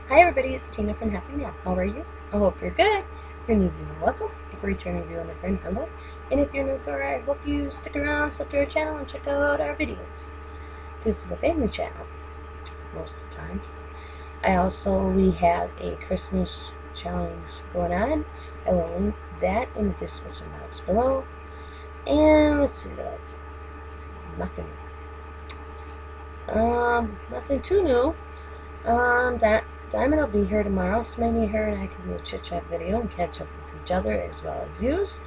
Hi everybody, it's Tina from Happy Nap. How are you? I hope you're good. If you're new viewer, welcome. If you're returning viewer and a friend, hello. And if you're new viewer, I hope you stick around, sub to our channel, and check out our videos. This is a family channel, most of the time. We have a Christmas challenge going on. I will link that in the description box below. And let's see what else. Nothing. Nothing too new. Dymond will be here tomorrow, so maybe her and I can do a chit-chat video and catch up with each other as well as views.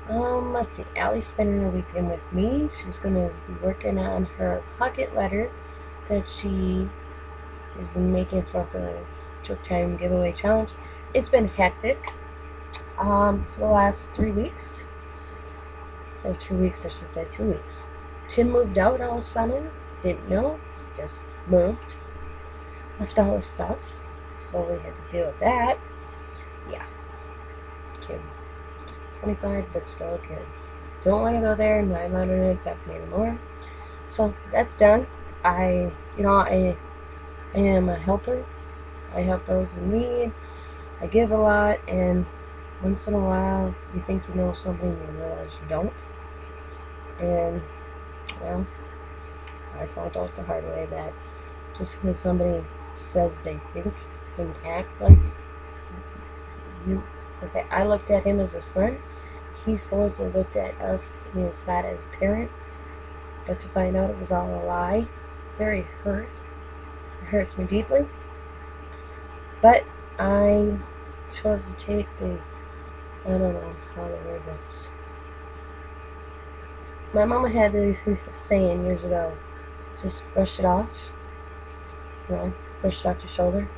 Let's see, Allie's spending her weekend with me. She's going to be working on her pocket letter that she is making for her Joke Time giveaway challenge. It's been hectic for the last 3 weeks. Or 2 weeks, I should say, 2 weeks. Tim moved out all of a sudden. Didn't know, just moved. Left all his stuff, so we had to deal with that. Yeah, kid, 25, but still a kid. Don't want to go there, and I'm not going to affect me anymore. So that's done. I am a helper. I help those in need. I give a lot, and once in a while, you think you know something, you realize you don't. And well, I found out the hard way that just because somebody says they think and act like you. Okay, I looked at him as a son. He supposedly looked at us, me and Scott, as parents. But to find out it was all a lie, very hurt. It hurts me deeply. But I chose to take the, I don't know how to word this. My mama had this saying years ago, just brush it off. You know, brush it off your shoulder.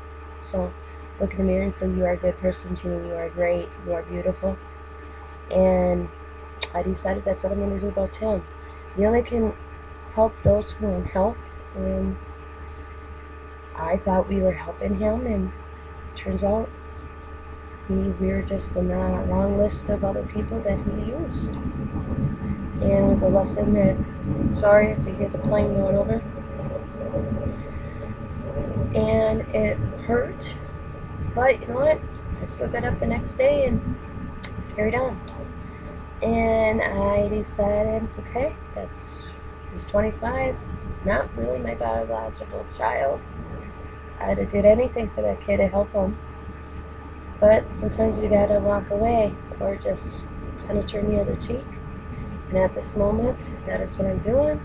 So look in the mirror and say, you are a good person to me, you are great, you are beautiful. And I decided that's what I'm going to do about Tim. You only can help those who want help, and I thought we were helping him, and turns out we were just on a long list of other people that he used. And it was a lesson that, sorry if you hear the plane going over, and it hurt, but you know what, I still got up the next day and carried on. And I decided, okay, he's 25, he's not really my biological child. I'd have did anything for that kid to help him, but sometimes you gotta walk away or just kind of turn the other cheek. And at this moment, that is what I'm doing.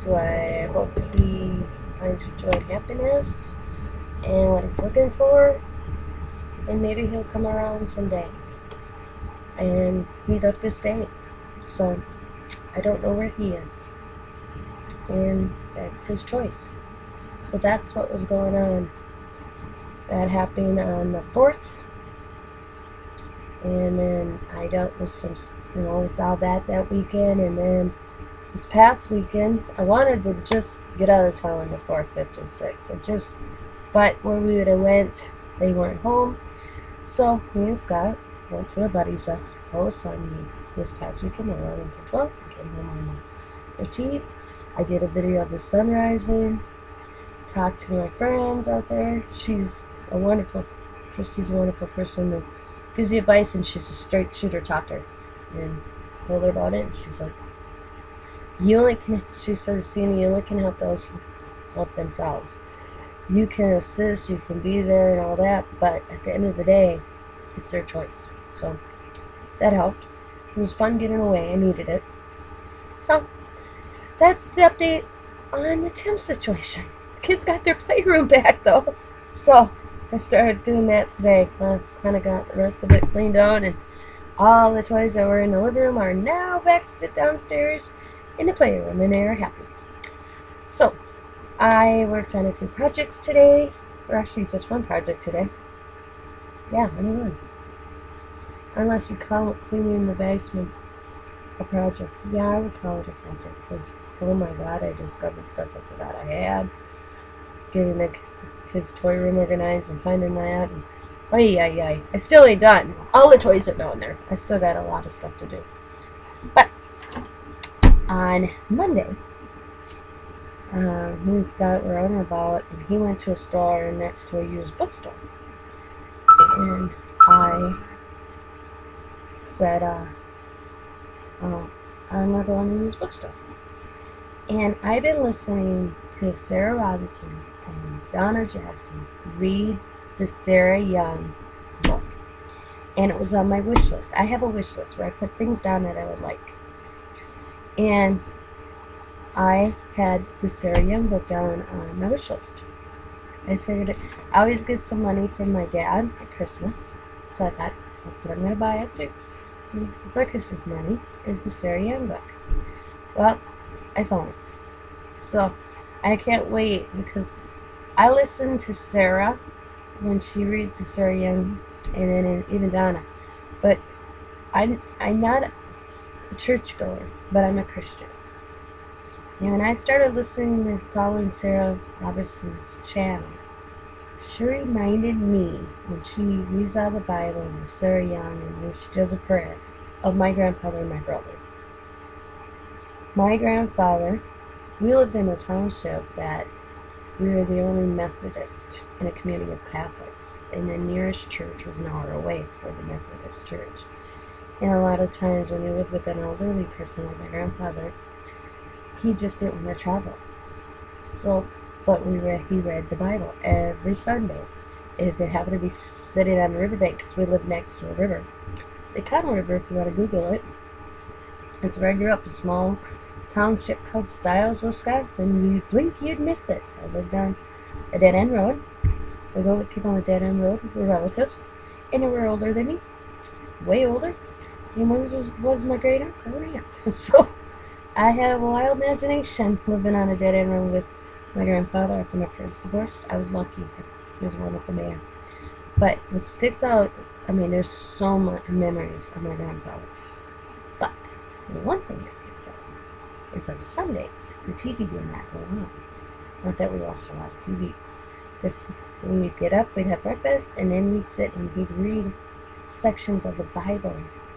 Do I hope he finds joy and happiness and what he's looking for, and maybe he'll come around someday. And he left this state, so I don't know where he is, and that's his choice. So that's what was going on. That happened on the 4th, and then I dealt with some, with all that weekend, and then this past weekend, I wanted to just get out of town on the 4th, 5th, and 6th. But where we would have went, they weren't home. So me and Scott went to a buddy's house on this past weekend, the 11th and 12th. We came home on the 13th. I did a video of the sun rising. Talked to my friends out there. She's a wonderful person that gives you advice, and she's a straight shooter talker. And told her about it, and she's like, she says, you only can help those who help themselves. You can assist, you can be there and all that, but at the end of the day, it's their choice. So that helped. It was fun getting away. I needed it. So that's the update on the Tim situation. Kids got their playroom back though, so I started doing that today. I kind of got the rest of it cleaned out, and all the toys that were in the living room are now back downstairs in the playroom, and they are happy. So I worked on a few projects today, or actually just one project today. Yeah, only one. Unless you call it cleaning the basement a project. Yeah, I would call it a project, because oh my god, I discovered stuff I forgot I had. Getting the kids' toy room organized and finding that. And, I still ain't done. All the toys are down there. I still got a lot of stuff to do. But on Monday, He and Scott were on about, and he went to a store next to a used bookstore. And I said, I'm going to go in the used bookstore. And I've been listening to Sarah Roberson and Donna Jackson read the Sarah Young book. And it was on my wish list. I have a wish list where I put things down that I would like. And I had the Sarah Young book down on my wish list. I figured I always get some money from my dad at Christmas. So I thought, that's what I'm going to buy up to for Christmas money, is the Sarah Young book. Well, I found it. So I can't wait, because I listen to Sarah when she reads the Sarah Young, and then even Donna. But I'm not a churchgoer, but I'm a Christian. And when I started listening and following Sarah Roberson's channel, she reminded me, when she reads out of the Bible and Sarah Young, and when she does a prayer, of my grandfather and my brother. My grandfather, we lived in a township that we were the only Methodist in a community of Catholics, and the nearest church was an hour away for the Methodist church. And a lot of times when you live with an elderly person like my grandfather, he just didn't want to travel. So, but he read the Bible every Sunday. If it happened to be sitting on the riverbank, because we lived next to a river. The Cotton River, if you want to Google it. It's where I grew up, a small township called Stiles, Wisconsin. You'd blink, you'd miss it. I lived on a dead-end road with all the people on the dead-end road were relatives, and they were older than me, way older. And one was my great uncle and aunt. So I had a wild imagination living on a dead-end road with my grandfather after my parents divorced. I was lucky. He was a wonderful man. But what sticks out, I mean, there's so much memories of my grandfather. But the one thing that sticks out is on Sundays, the TV did not go on. Not that we watched a lot of TV. When we'd get up, we'd have breakfast, and then we'd sit and he'd read sections of the Bible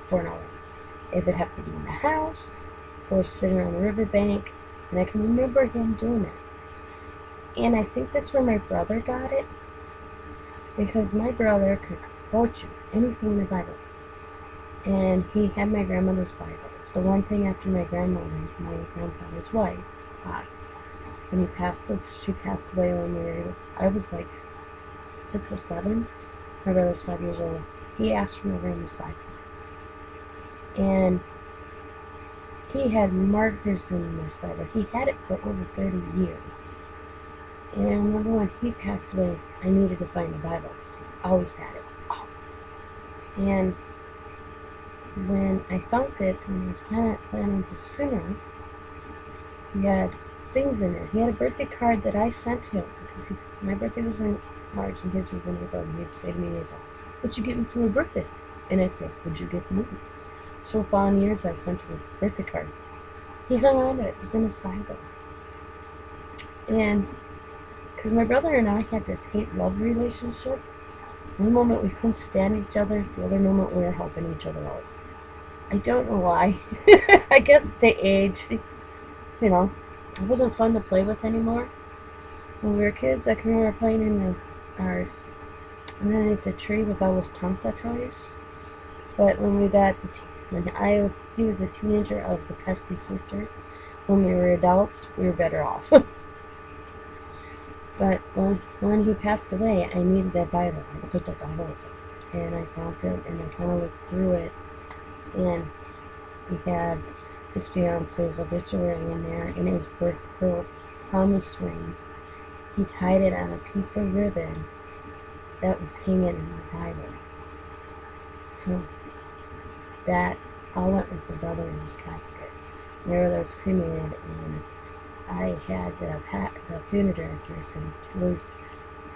for an hour. If it happened to be in the house, or sitting on the riverbank, and I can remember him doing that. And I think that's where my brother got it, because my brother could quote you anything in the Bible. And he had my grandmother's Bible. It's the one thing after my grandmother, my grandfather's wife, Fox. When she passed away when I was like 6 or 7. My brother's 5 years old. He asked for my grandma's Bible. And he had markers in this Bible. He had it for over 30 years. And I remember when he passed away, I needed to find the Bible, because he always had it. Always. And when I found it, and I was planning his funeral, he had things in there. He had a birthday card that I sent him, because my birthday was in March and his was in April, and he'd say to me in April, "What'd you get me for your birthday?" And I'd say, "What'd you get me?" So for 5 years I sent him a birthday card. He hung on to it. It was in his Bible. And because my brother and I had this hate-love relationship, one moment we couldn't stand each other, the other moment we were helping each other out. I don't know why. I guess the age, it wasn't fun to play with anymore. When we were kids, I can remember playing in underneath the tree with all those Tonka toys. But when we got he was a teenager, I was the pesty sister. When we were adults, we were better off. But when he passed away, I needed that Bible. I had to put that Bible with it. And I found it, and I kind of looked through it, and he had his fiance's obituary in there, and her promise ring. He tied it on a piece of ribbon that was hanging in the Bible. So that all went with my brother in his casket. There was cremated, and I had the funeral director always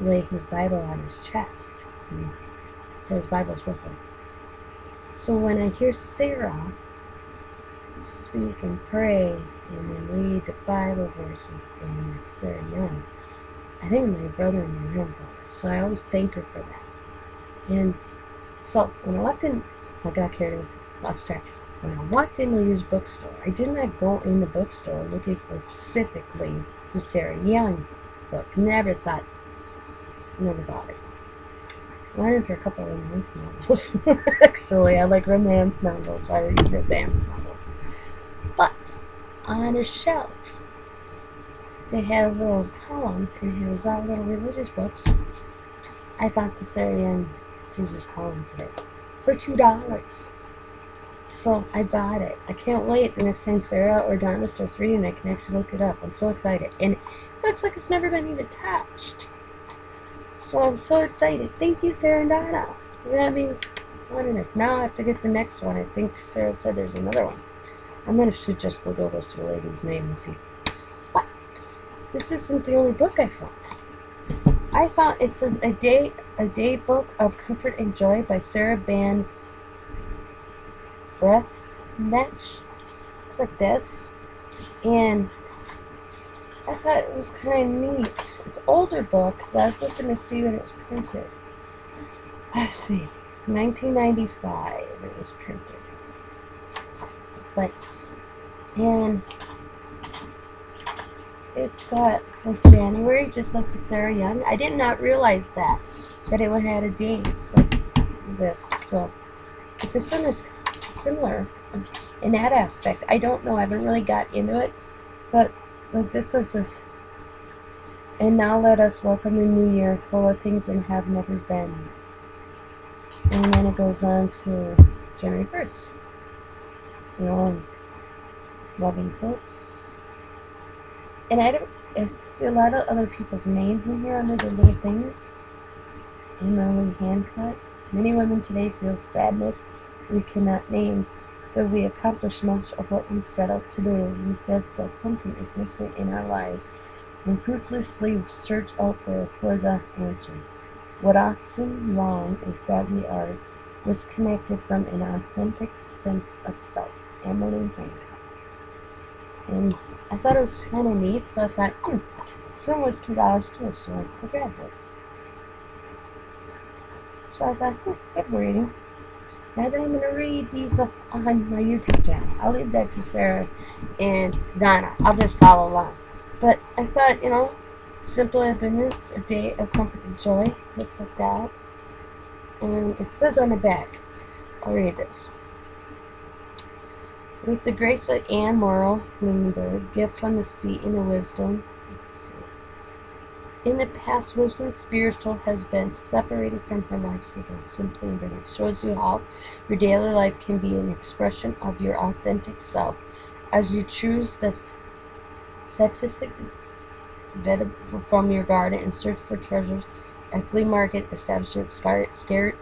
lay his Bible on his chest. And so his Bible's with him. So when I hear Sarah speak and pray and then read the Bible verses in Sarah Young, I think of my brother and my grandfather. So I always thank her for that. And so when I walked in, I got carried away. Abstract. When I walked in the used bookstore, I did not go in the bookstore looking for specifically the Sarah Young book. Never bought it. I went in for a couple of romance novels. Actually, I like romance novels. I read romance novels. But on a shelf, they had a little column, and it was all little religious books. I found the Sarah Young Jesus column today for $2. So I bought it. I can't wait the next time Sarah or Donna starts reading. I can actually look it up. I'm so excited. And it looks like it's never been even touched. So I'm so excited. Thank you, Sarah and Donna. You got me wanting this. Now I have to get the next one. I think Sarah said there's another one. Should just go to this lady's name and see. But this isn't the only book I found. I found, it says a day book of comfort and joy by Sarah Van Breath-Netch. Looks like this. And I thought it was kind of neat. It's an older book, so I was looking to see when it was printed. Let's see. 1995 it was printed. And it's got like January, just like the Sarah Young. I did not realize that it would have a days like this. So, but this one is similar in that aspect. I don't know. I haven't really got into it, but like this is this. And now let us welcome the new year, full of things that have never been. And then it goes on to January 1st. You know, and loving quotes. And I see a lot of other people's names in here under the little things. Emily Hancock. Many women today feel sadness we cannot name, though we accomplish much of what we set out to do. We sense that something is missing in our lives and fruitlessly search out there for the answer. What often wrong is that we are disconnected from an authentic sense of self. Emily Hancock. And I thought it was kind of neat, so I thought, this one was $2 too, so I grabbed it. So I thought, good reading. Now then I'm going to read these up on my YouTube channel. I'll leave that to Sarah and Donna. I'll just follow along. But I thought, simple abundance, a day of comfort and joy. Looks like that. And it says on the back, I'll read this. With the grace of Anne Morrow Bloomberg, gift from the sea and the wisdom. In the past, wisdom spiritual has been separated from her lifestyle. Simply and it shows you how your daily life can be an expression of your authentic self. As you choose the statistic from your garden and search for treasures at flea market establishments, scare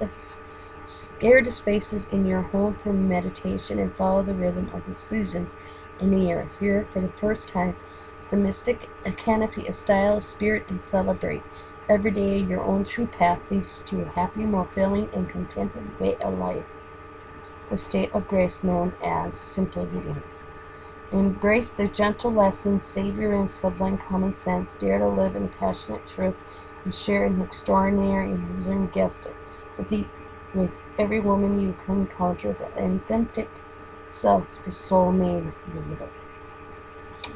the spaces in your home for meditation and follow the rhythm of the seasons in the year. Here, for the first time, is the mystic, a canopy, a style, a spirit, and celebrate. Every day, your own true path leads to a happy, more filling, and contented way of life. The state of grace known as simple obedience. Embrace the gentle lessons, savor in sublime common sense, dare to live in passionate truth, and share an extraordinary and enduring gift with every woman you can encounter, the authentic self, the soul made visible.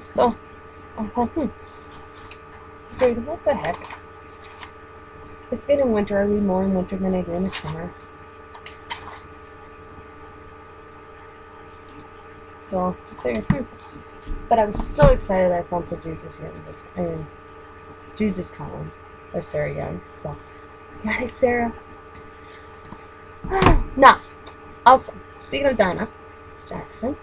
So, I thought, dude, what the heck? It's getting winter. I read more in winter than I do in the summer. So, I figured, but I was so excited I found the Jesus column by Sarah Young. So, got it, Sarah. Now, also, speaking of Donna Jackson,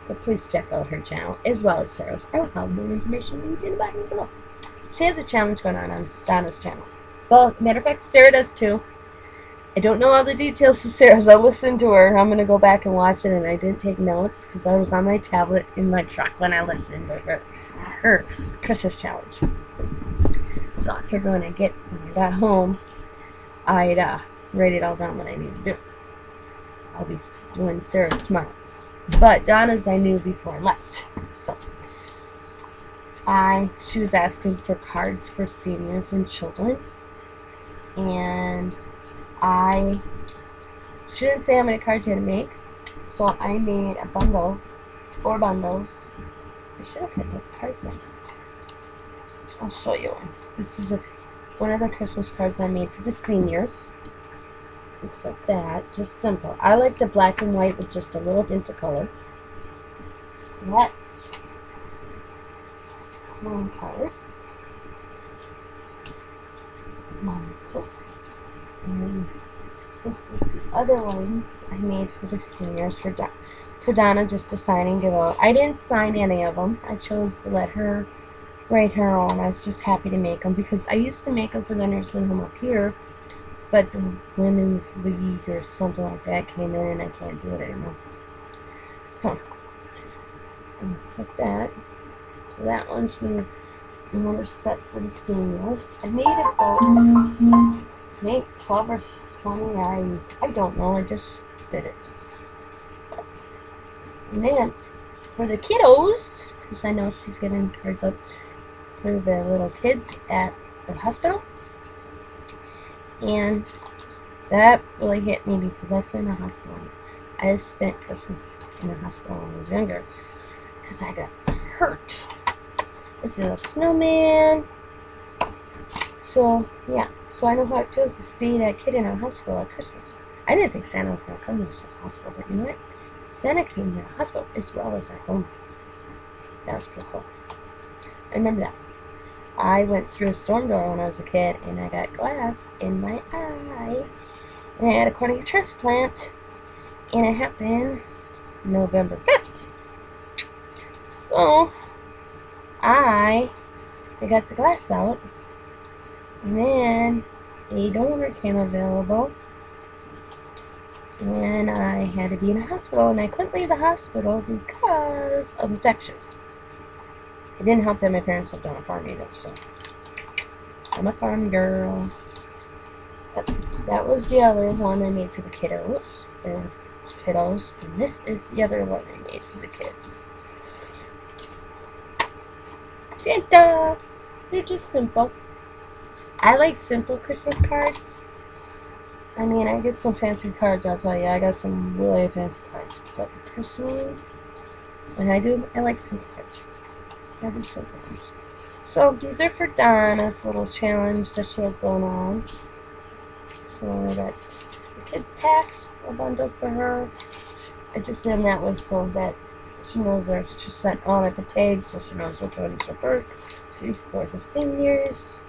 but please check out her channel as well as Sarah's. I will have more information linked in the bottom below. She has a challenge going on Donna's channel. Well, matter of fact, Sarah does too. I don't know all the details to Sarah's. I'll listen to her. I'm going to go back and watch it, and I didn't take notes because I was on my tablet in my truck when I listened to her Christmas challenge. So I figured when I got home, I'd write it all down what I need to do. I'll be doing Sarah's tomorrow. But Donna's I knew before I left. So she was asking for cards for seniors and children. And she didn't say how many cards you had to make. So I made a bundle, 4 bundles. I should have put those cards in. I'll show you one. This is one of the Christmas cards I made for the seniors. Looks like that, just simple. I like the black and white with just a little hint of color. That's one card. And this is the other ones I made for the seniors, for Donna, just to sign and give out. I didn't sign any of them. I chose to let her write her own. I was just happy to make them because I used to make them for the nursing home up here, but the women's league or something like that came in and I can't do it anymore. So, looks like that. So that one's for another set for the seniors. I made about maybe 12 or 20. I don't know. I just did it. And then for the kiddos, because I know she's getting cards up for the little kids at the hospital. And that really hit me because I spent in the hospital. I spent Christmas in the hospital when I was younger because I got hurt. It's a little snowman. So, yeah. So I know how it feels to be that kid in a hospital at Christmas. I didn't think Santa was going to come to the hospital, but you know what? Santa came to the hospital as well as at home. That was pretty cool. I remember that. I went through a storm door when I was a kid, and I got glass in my eye. And I had a cornea transplant, and it happened November 5th. So, I got the glass out, and then a donor came available, and I had to be in a hospital, and I couldn't leave the hospital because of infection. It didn't help that my parents lived on a farm either, so I'm a farm girl. But that was the other one I made for the kiddos, and this is the other one I made for the kids. Santa! They're just simple. I like simple Christmas cards. I mean, I get some fancy cards, I'll tell you. I got some really fancy cards. But personally, when I like simple cards. I do simple ones. So, these are for Donna's little challenge that she has going on. So, I got the kids' packs, a bundle for her. I just did that one so that she knows there's two sent on at the tag, so she knows which one is her first. So, for the seniors.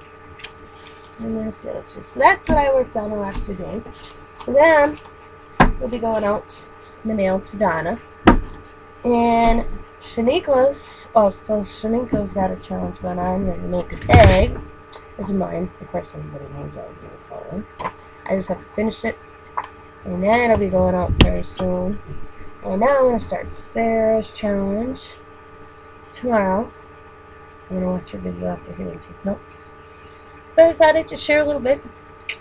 And there's the other two. So that's what I worked on the last few days. So then we'll be going out in the mail to Donna. And Shaniqua's got a challenge going on where you make a tag. This is mine. Of course, everybody knows what I was going to call it. I just have to finish it. And then it'll be going out very soon. And now I'm going to start Sarah's challenge tomorrow. I'm going to watch her video after here and take notes. But I thought I'd just share a little bit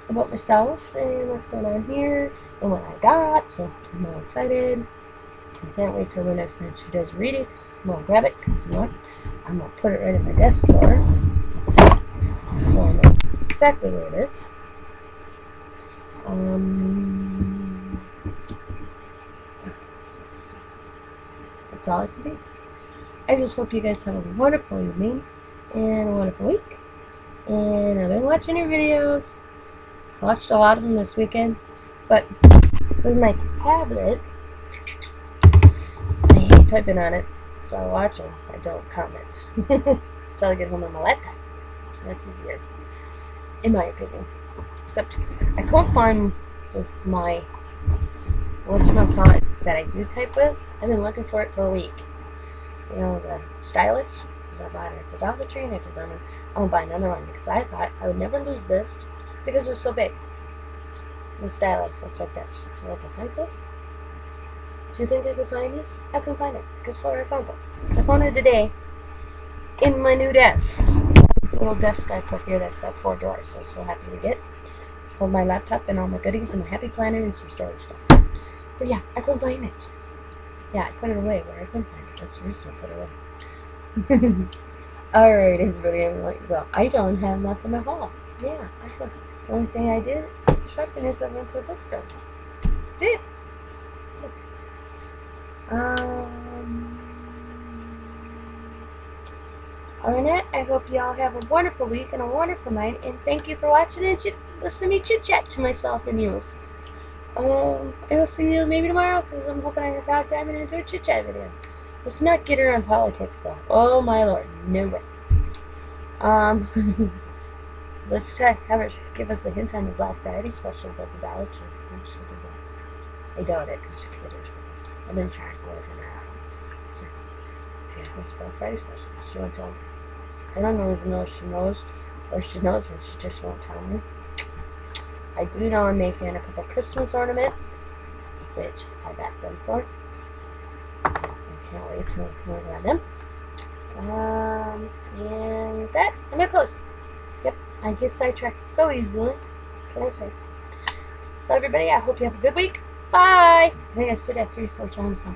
about myself and what's going on here and what I got. So I'm all excited. I can't wait till the next time she does read it. I'm going to grab it because you know what? I'm going to put it right in my desk drawer. So I know exactly where it is. That's all I can do. I just hope you guys have a wonderful evening and a wonderful week. And I've been watching your videos. Watched a lot of them this weekend. But with my tablet, I hate typing on it. So I watch them. I don't comment. Until I get home on my laptop. So that's easier. In my opinion. Except I can't find my whatchamacallit that I do type with. I've been looking for it for a week. You know, the stylus. I bought it at the Dollar Tree and I determined I'm going to buy another one because I thought I would never lose this because it's so big. The stylus looks like this. It's like a pencil. Do you think I can find this? I can find it. Guess where I found it? I found it today in my new desk. Little desk I put here that's got 4 drawers. So I'm so happy to get. It's hold my laptop and all my goodies and my happy planner and some storage stuff. But yeah, I couldn't find it. Yeah, I put it away where I couldn't find it. That's the reason I put it away. Alright, everybody, I'm like, well, I don't have nothing to haul. Yeah, the only thing I did shopping is I went to a bookstore. That's it. Other than that, I hope you all have a wonderful week and a wonderful night, and thank you for watching and listening to me chit-chat to myself and you. I will see you maybe tomorrow, because I'm hoping I can talk Dymond into a chit-chat video. Let's not get her on politics, though. Oh, my Lord. No way. Let's have her give us a hint on the Black Friday specials at the Dollar Tree. I doubt it, because she could have. I've been trying to work on her out. So, yeah, what's Black Friday specials? She won't tell me. I don't even know if she knows, or she knows and she just won't tell me. I do know I'm making a couple Christmas ornaments, which I got them for. I can't wait to work on them. And that, I'm gonna close. Yep, I get sidetracked so easily. What can I say? So everybody, I hope you have a good week. Bye! I think I said that 3 or 4 times now.